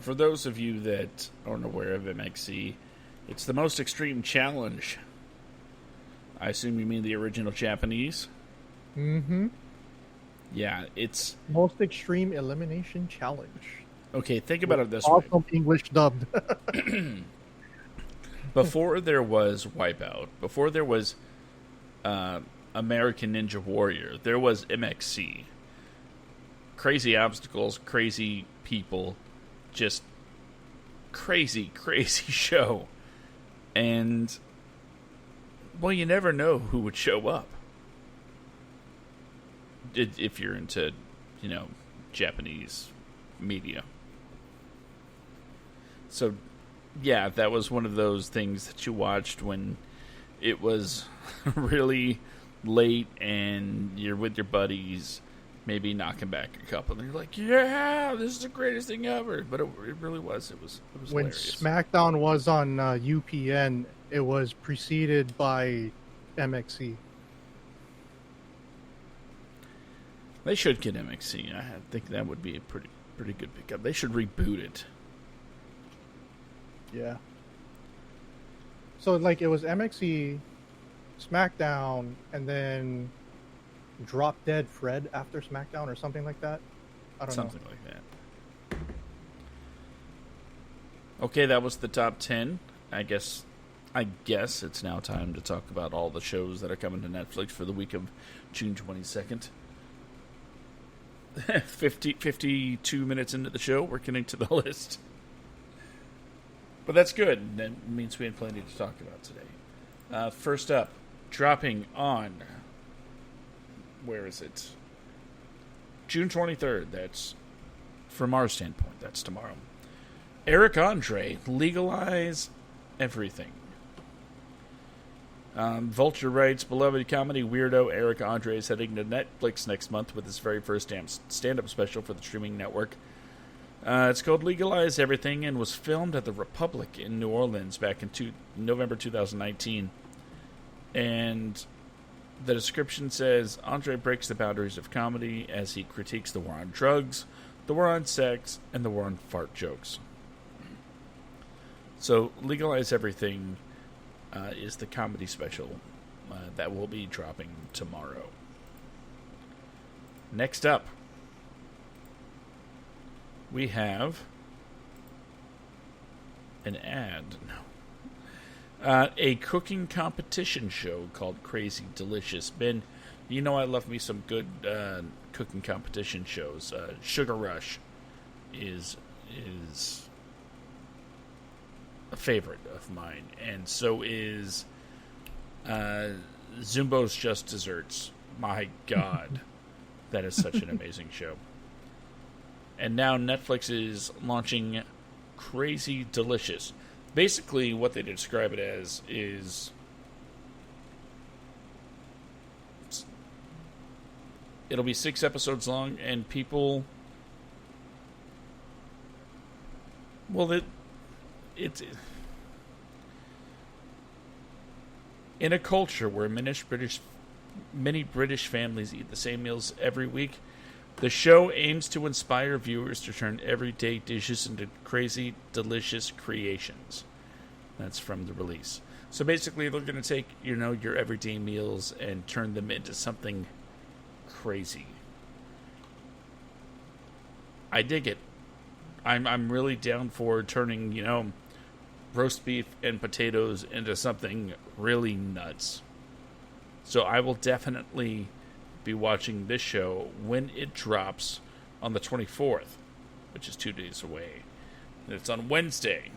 For those of you that aren't aware of MXC, it's the most extreme challenge. I assume you mean the original Japanese? Mm-hmm. Yeah, it's Most Extreme Elimination Challenge. okay. Think about it this way: Awesome English dubbed. before there was Wipeout, before there was uh, American Ninja Warrior, there was MXC. Crazy obstacles, crazy people, just crazy, crazy show. And, well, you never know who would show up. If you're into, Japanese media. So, yeah, that was one of those things that you watched when it was really late and you're with your buddies, maybe knocking back a couple, and you're like, "Yeah, this is the greatest thing ever." But it really was. It was When hilarious. SmackDown was on UPN, it was preceded by MXC. They should get MXC. I think that would be a pretty good pickup. They should reboot it. Yeah. So like it was MXC, SmackDown, and then Drop Dead Fred after SmackDown or something like that. I don't know. Something like that. Okay, that was the top 10. I guess it's now time to talk about all the shows that are coming to Netflix for the week of June 22nd. 52 minutes into the show, we're getting to the list. But that's good. That means we have plenty to talk about today. First up, dropping on... Where is it? June 23rd. That's, from our standpoint, that's tomorrow. Eric Andre, Legalize Everything. Vulture writes, beloved comedy weirdo Eric Andre is heading to Netflix next month with his very first stand-up special for the streaming network. It's called Legalize Everything and was filmed at the Republic in New Orleans back in November 2019. And the description says, Andre breaks the boundaries of comedy as he critiques the war on drugs, the war on sex, and the war on fart jokes. So, Legalize Everything is the comedy special that will be dropping tomorrow. Next up, we have an ad. A cooking competition show called Crazy Delicious. Ben, you know I love me some good cooking competition shows. Sugar Rush is a favorite of mine, and so is Zumbo's Just Desserts. My God, that is such an amazing show. And now Netflix is launching Crazy Delicious. Basically, what they describe it as is it'll be 6 episodes long, and people, well, it's in a culture where many British families eat the same meals every week. The show aims to inspire viewers to turn everyday dishes into crazy, delicious creations. That's from the release. So basically, they're going to take, your everyday meals and turn them into something crazy. I dig it. I'm really down for turning, roast beef and potatoes into something really nuts. So I will definitely be watching this show when it drops on the 24th, which is 2 days away. And it's on Wednesday.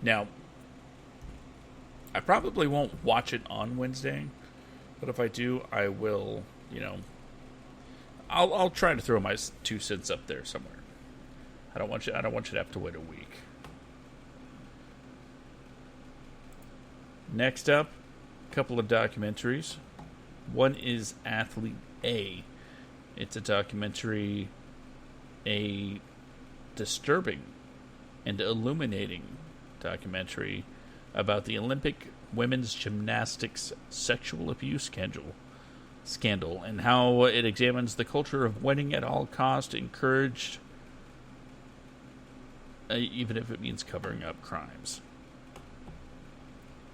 Now, I probably won't watch it on Wednesday, but if I do, I will, I'll try to throw my 2 cents up there somewhere. I don't want you to have to wait a week. Next up, a couple of documentaries. One is Athlete A. It's a documentary, a disturbing and illuminating documentary about the Olympic women's gymnastics sexual abuse scandal and how it examines the culture of winning at all cost, encouraged, even if it means covering up crimes.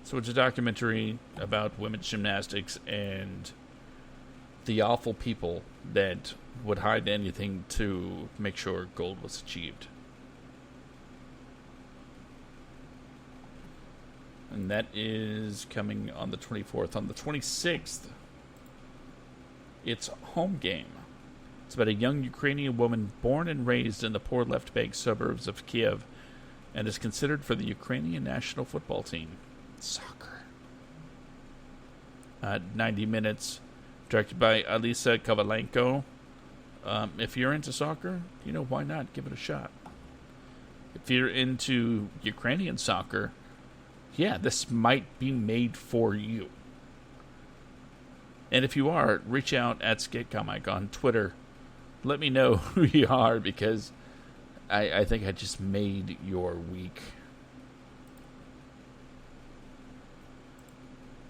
So it's a documentary about women's gymnastics and the awful people that would hide anything to make sure gold was achieved. And that is coming on the 24th. On the 26th, it's Home Game. It's about a young Ukrainian woman born and raised in the poor left bank suburbs of Kiev and is considered for the Ukrainian national football team. Soccer. 90 minutes, directed by Alisa Kovalenko. If you're into soccer, why not? Give it a shot. If you're into Ukrainian soccer, yeah, this might be made for you. And if you are, reach out at SkitComic on Twitter. Let me know who you are, because I think I just made your week.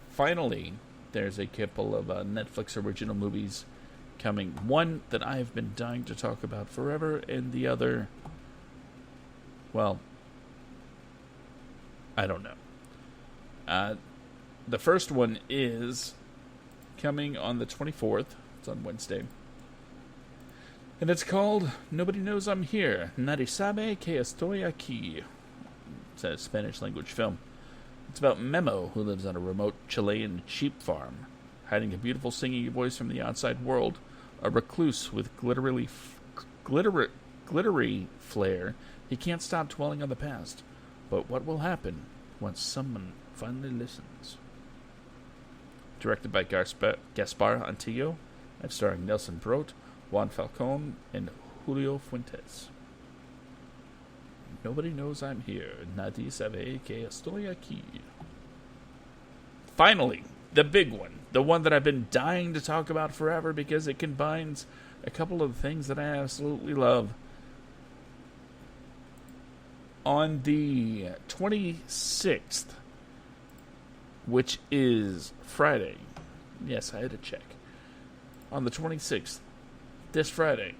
Finally, there's a couple of Netflix original movies coming. One that I have been dying to talk about forever, and the other, well, I don't know. The first one is coming on the 24th. It's on Wednesday. And it's called Nobody Knows I'm Here. Nadie sabe que estoy aquí. It's a Spanish language film. It's about Memo, who lives on a remote Chilean sheep farm. Hiding a beautiful singing voice from the outside world, a recluse with glittery flair, he can't stop dwelling on the past. But what will happen once someone finally listens? Directed by Gaspar Antillo, and starring Nelson Brot, Juan Falcon, and Julio Fuentes. Nobody Knows I'm Here. Nadie sabe que estoy aquí. Finally, the big one. The one that I've been dying to talk about forever because it combines a couple of things that I absolutely love. On the 26th, which is Friday. Yes, I had to check. On the 26th, this Friday,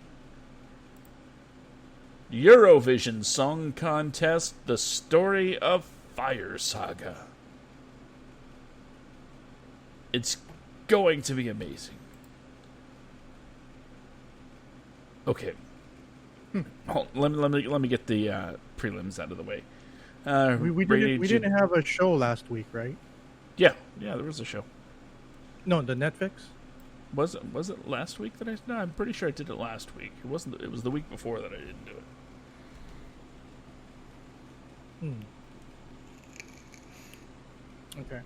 Eurovision Song Contest, The Story of Fire Saga. It's going to be amazing. Okay. Let me get the prelims out of the way. We didn't have a show last week, right? Yeah, there was a show. No, the Netflix. Was it last week that I? No, I'm pretty sure I did it last week. It wasn't. It was the week before that I didn't do it. Okay.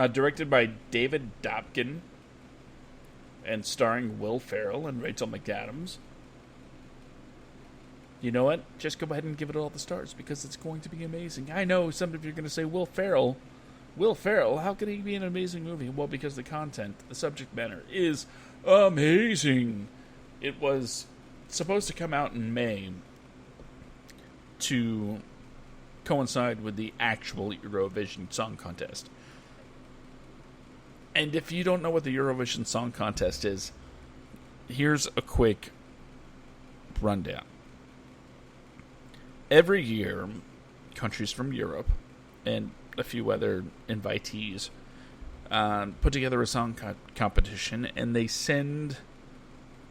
Directed by David Dobkin and starring Will Ferrell and Rachel McAdams. You know what? Just go ahead and give it all the stars because it's going to be amazing. I know some of you are going to say, Will Ferrell, how could he be an amazing movie? Well, because the content, the subject matter is amazing. It was supposed to come out in May to coincide with the actual Eurovision Song Contest. And if you don't know what the Eurovision Song Contest is, here's a quick rundown. Every year, countries from Europe and a few other invitees put together a song competition, and they send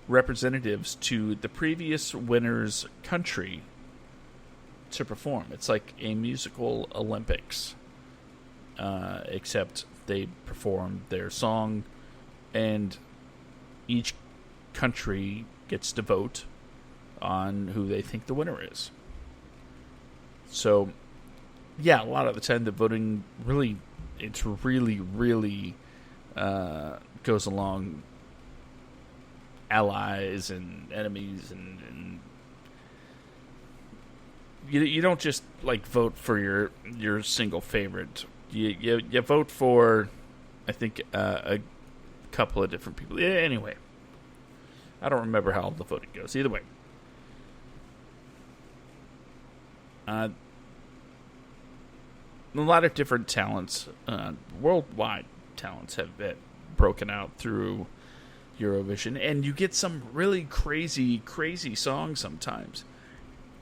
representatives to the previous winner's country to perform. It's like a musical Olympics, except they perform their song, and each country gets to vote on who they think the winner is. So, yeah, a lot of the time the voting really goes along allies and enemies, and you don't just like vote for your single favorite. You vote for, I think, a couple of different people. Anyway, I don't remember how the voting goes. Either way. A lot of different talents, worldwide talents, have been broken out through Eurovision, and you get some really crazy songs sometimes.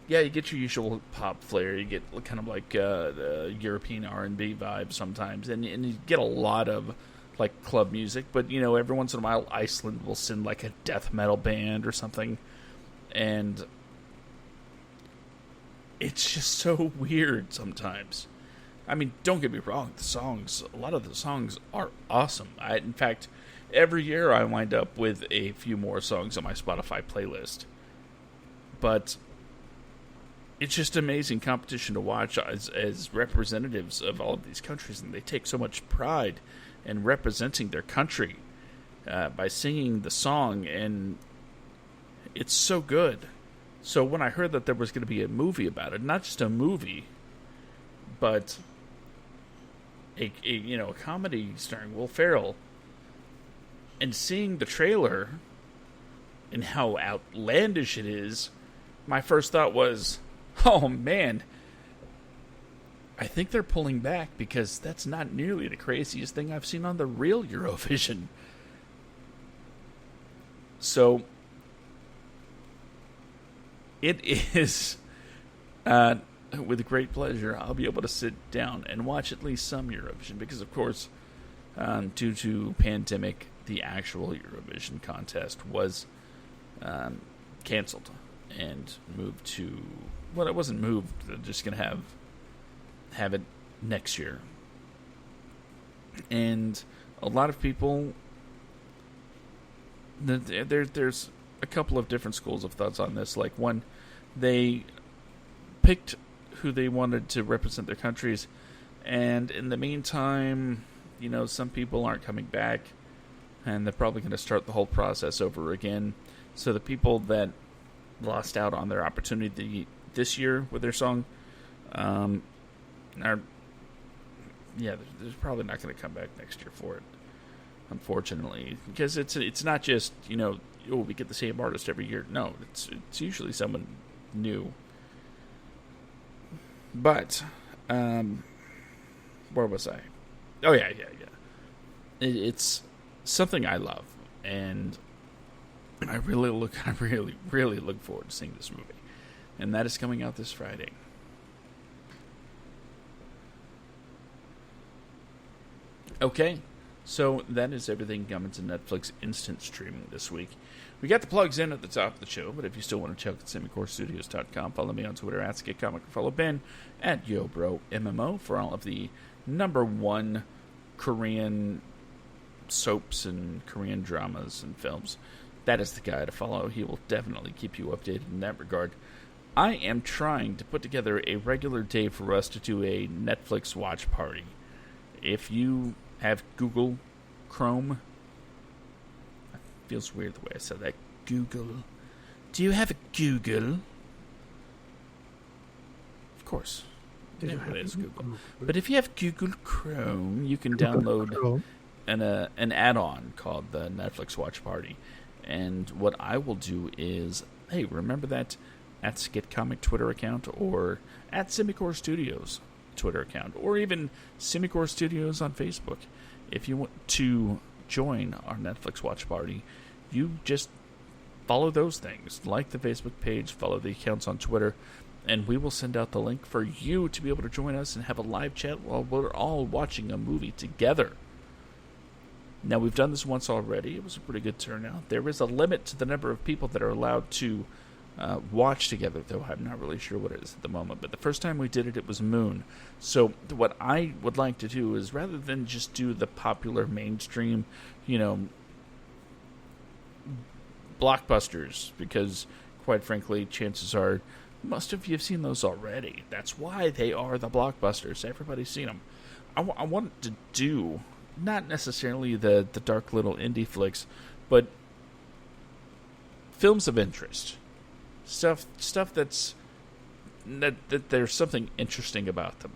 Yeah, you get your usual pop flair, you get kind of like the European R&B vibe sometimes, and you get a lot of like club music, but every once in a while Iceland will send like a death metal band or something, and it's just so weird sometimes. I mean, don't get me wrong, a lot of the songs are awesome. In fact, every year I wind up with a few more songs on my Spotify playlist. But it's just amazing competition to watch as representatives of all of these countries, and they take so much pride in representing their country by singing the song, and it's so good. So when I heard that there was going to be a movie about it, not just a movie, but a comedy starring Will Ferrell, and seeing the trailer and how outlandish it is, my first thought was, oh man, I think they're pulling back, because that's not nearly the craziest thing I've seen on the real Eurovision. So it is with great pleasure I'll be able to sit down and watch at least some Eurovision, because of course, due to pandemic, the actual Eurovision contest was canceled and moved to, well, it wasn't moved, they're just going to have it next year. And a lot of people, there's a couple of different schools of thoughts on this. Like, one, they picked who they wanted to represent their countries, and in the meantime, some people aren't coming back, and they're probably going to start the whole process over again. So the people that lost out on their opportunity this year with their song they're probably not going to come back next year for it, unfortunately, because it's not just we get the same artist every year. No, it's usually someone new. But where was I? Oh yeah. It's something I love, and I really look forward to seeing this movie, and that is coming out this Friday. Okay, so that is everything coming to Netflix instant streaming this week. We got the plugs in at the top of the show, but if you still want to check out semicorestudios.com, follow me on Twitter at SkitComic, or follow Ben at YoBroMMO for all of the #1 Korean soaps and Korean dramas and films. That is the guy to follow. He will definitely keep you updated in that regard. I am trying to put together a regular day for us to do a Netflix watch party. If you have Google Chrome, it feels weird the way I said that. Google. Do you have a Google? Of course. It is Google. But if you have Google Chrome, you can download an add-on called the Netflix Watch Party. And what I will do is, hey, remember that at SkitComic Twitter account, or at Semicore Studios Twitter account, or even Semicore Studios on Facebook. If you want to join our Netflix Watch Party, you just follow those things. Like the Facebook page, follow the accounts on Twitter, and we will send out the link for you to be able to join us and have a live chat while we're all watching a movie together. Now, we've done this once already. It was a pretty good turnout. There is a limit to the number of people that are allowed to watch together, though I'm not really sure what it is at the moment. But the first time we did it, it was Moon. So what I would like to do is, rather than just do the popular mainstream, blockbusters, because quite frankly, chances are most of you have seen those already. That's why they are the blockbusters. Everybody's seen them. I want to do not necessarily the dark little indie flicks, but films of interest. Stuff that there's something interesting about them.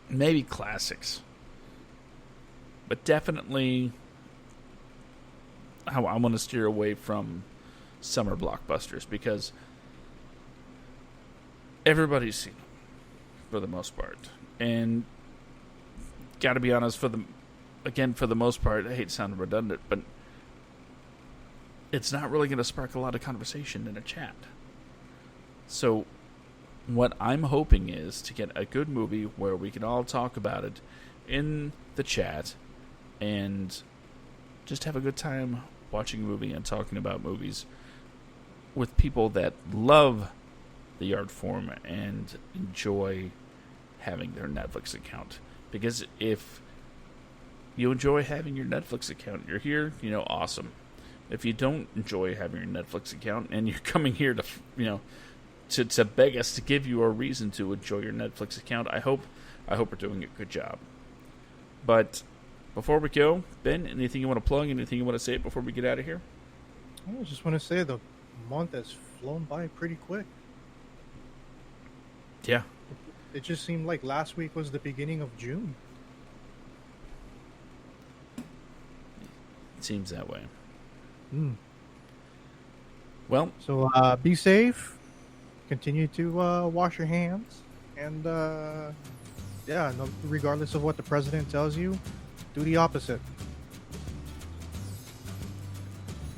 Maybe classics. But definitely I want to steer away from summer blockbusters, because everybody's seen them for the most part. And gotta be honest, for the most part, I hate sounding redundant, but it's not really going to spark a lot of conversation in a chat. So what I'm hoping is to get a good movie where we can all talk about it in the chat, and just have a good time watching a movie and talking about movies with people that love the art form and enjoy having their Netflix account. Because if you enjoy having your Netflix account, you're here, awesome. If you don't enjoy having your Netflix account and you're coming here to beg us to give you a reason to enjoy your Netflix account, I hope we're doing a good job. But before we go, Ben, anything you want to plug? Anything you want to say before we get out of here? I just want to say the month has flown by pretty quick. Yeah. It just seemed like last week was the beginning of June. It seems that way. Well, so be safe. Continue to wash your hands, and regardless of what the president tells you, do the opposite.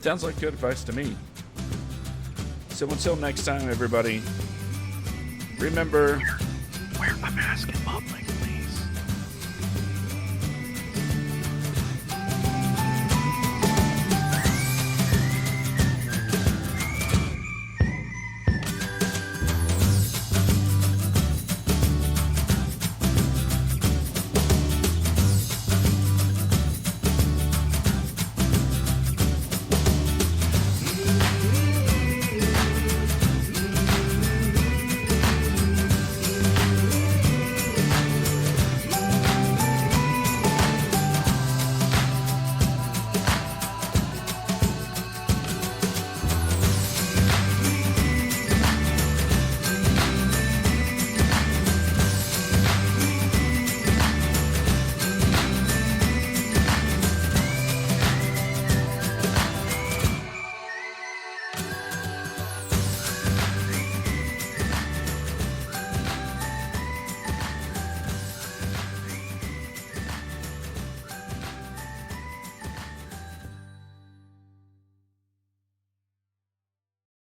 Sounds like good advice to me. So until next time, everybody, remember, wear a mask in public, please.